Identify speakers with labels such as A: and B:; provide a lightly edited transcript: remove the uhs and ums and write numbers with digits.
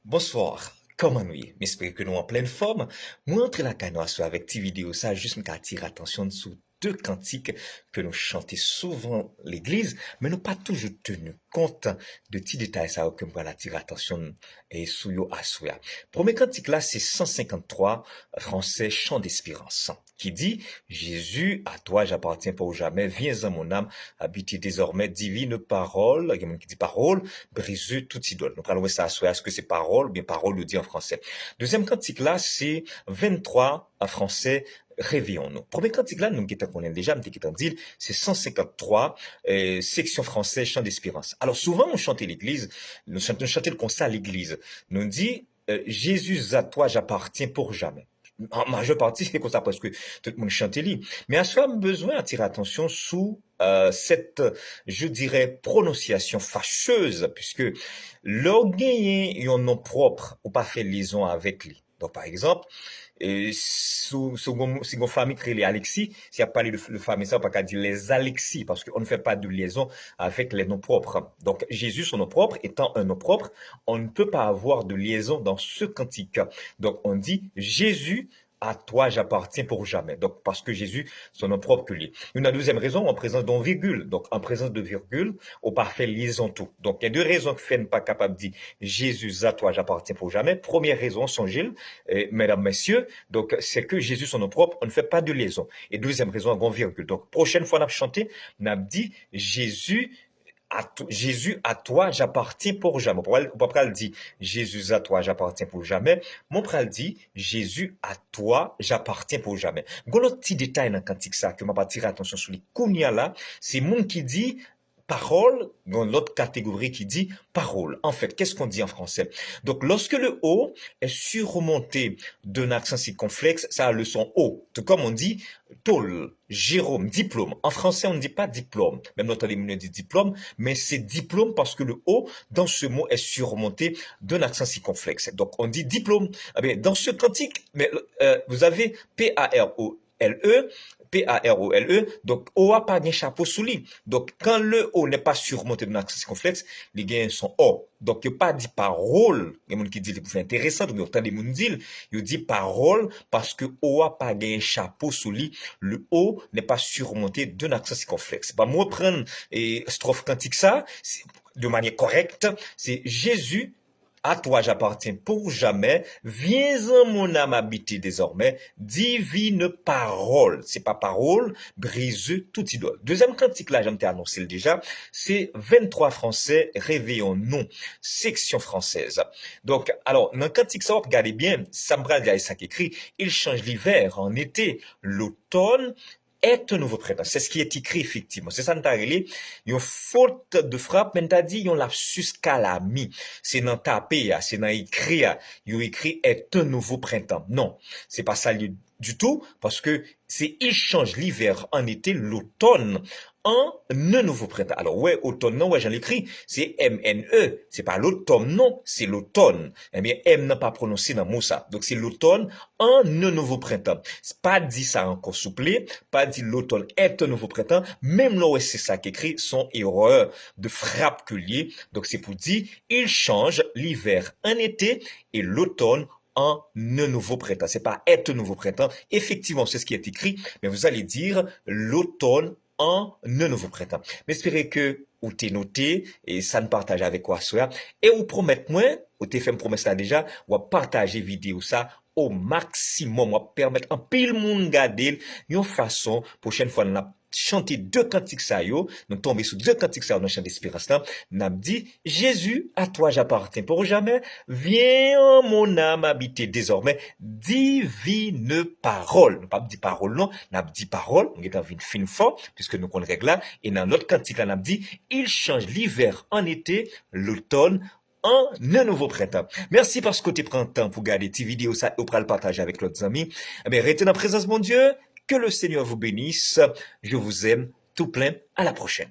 A: Bonsoir, comment nous y? J'espère que nous en pleine forme. Moi, entre la canoë avec tes vidéos, ça, juste me attirer attention sous deux cantiques que nous chantons souvent l'église, mais nous pas toujours tenu compte de petits détails, ça, que me attirer attention et sous yo à souya. Premier cantique là, c'est 153, français, chant d'espérance, qui dit, Jésus, à toi j'appartiens pour jamais, viens en mon âme, habiter désormais, divine parole, il y a même qui dit parole, briser toute idole. Donc, allons ça, soit est-ce que c'est parole, ou bien parole le dit en français. Deuxième cantique là, c'est 23 en français, réveillons-nous. Premier cantique là, nous qui connaissons déjà, nous qui dit, c'est 153, section française, chant d'espérance. Alors, souvent, on chante l'église, nous chantons le concert à l'église. Nous dit, Jésus à toi j'appartiens pour jamais. En majeure partie, c'est comme ça parce que tout le monde chante lui. Mais à soi, besoin d'attirer attention sous cette, je dirais, prononciation fâcheuse, puisque l'orgueil un nom propre ou pas fait liaison avec lui. Donc, par exemple, si une famille crée les Alexis, s'il n'y a pas le famille, ça, on ne peut pas dire les Alexis, parce qu'on ne fait pas de liaison avec les noms propres. Donc, Jésus, son nom propre, étant un nom propre, on ne peut pas avoir de liaison dans ce cantique. Donc, on dit Jésus, à toi j'appartiens pour jamais. Donc, parce que Jésus, son nom propre que lui. Une deuxième raison, en présence d'un virgule. Donc, en présence de virgule, au parfait liaison tout. Donc, il y a deux raisons que fait ne pas capable de dire Jésus, à toi j'appartiens pour jamais. Première raison, son Gilles, mesdames, messieurs, donc c'est que Jésus, son nom propre, on ne fait pas de liaison. Et deuxième raison, un grand virgule. Donc, prochaine fois, on a chanté, on a dit Jésus, à toi, j'appartiens pour jamais. Mon pral dit, Jésus, à toi, j'appartiens pour jamais. Mon pral dit, Jésus, à toi, j'appartiens pour jamais. Gon l'autre petit détail dans le cantique ça, que m'a pas tiré attention sur les kounia là, c'est mon qui dit, parole, dans l'autre catégorie qui dit parole. En fait, qu'est-ce qu'on dit en français? Donc, lorsque le O est surmonté d'un accent circonflexe, ça a le son O. Tout comme on dit tôle, Jérôme, diplôme. En français, on ne dit pas diplôme. Même notre ligne dit diplôme, mais c'est diplôme parce que le O, dans ce mot, est surmonté d'un accent circonflexe. Donc, on dit diplôme. Eh bien, dans ce cantique, vous avez P-A-R-O-L-E, P-A-R-O-L-E, donc O a pas de chapeau sous lui. Donc, quand le O n'est pas surmonté d'un accent circonflexe, les gains sont O. Donc, il n'y a pas dit parole. Il y a des gens qui disent que c'est intéressant, donc il y a autant de gens qui disent, il dit parole parce que O a pas de chapeau sous lui. Le O n'est pas surmonté d'un accent circonflexe. Bah, moi, prendre strophe cantique ça, de manière correcte, c'est Jésus, à toi j'appartiens pour jamais, viens en mon âme habiter désormais, divine parole. C'est pas parole, brise tout idole. Deuxième cantique là, j'aime t'annoncer déjà, c'est 23 français, réveillons-nous, section française. Donc, alors, dans le cantique ça, regardez bien, ça me rappelle ça qui écrit, il change l'hiver en été, l'automne, est un nouveau printemps. C'est ce qui est écrit, effectivement. C'est ça, nous t'a relé. Yon faute de frappe, mais t'as dit, yon lapsus calami. C'est dans tapé, c'est dans écrit, yon écrit est un nouveau printemps. Non. C'est pas ça du tout, parce que c'est il change l'hiver en été, l'automne en un nouveau printemps. Alors, ouais, automne, non, ouais, j'en écrit, c'est M-N-E. C'est pas l'automne, non, c'est l'automne. Eh bien, M n'a pas prononcé dans le mot ça. Donc, c'est l'automne en un nouveau printemps. C'est pas dit ça encore souplé, pas dit l'automne est un nouveau printemps. Même là, ouais, c'est ça qu'écrit, son erreur de frappe que lié. Donc, c'est pour dire, il change l'hiver en été et l'automne en un nouveau printemps. C'est pas être un nouveau printemps. Effectivement, c'est ce qui est écrit, mais vous allez dire l'automne en un nouveau printemps. Mais espérez que vous t'es noté et ça ne partage avec quoi soit. Et vous promettez moi, vous t'es fait une promesse là déjà, ou partager vidéo ça au maximum, ou permettre un pile monde garder une façon prochaine fois nous chanter deux cantiques ça yo, nous tomber sur deux cantiques ça dans chant d'espérance là, n'a dit Jésus, à toi j'appartiens pour jamais, viens en mon âme habiter désormais, divine parole. Nous pas dit parole non, n'a dit parole, on est dans une fine fort puisque nous connaissons règle là et dans l'autre cantique là n'a dit il change l'hiver en été, l'automne en un nouveau printemps. Merci parce que tu prends le temps pour regarder tes vidéos, ça, ou pour le partager avec l'autre amis. Eh bien, restez dans la présence, mon Dieu. Que le Seigneur vous bénisse. Je vous aime tout plein. À la prochaine.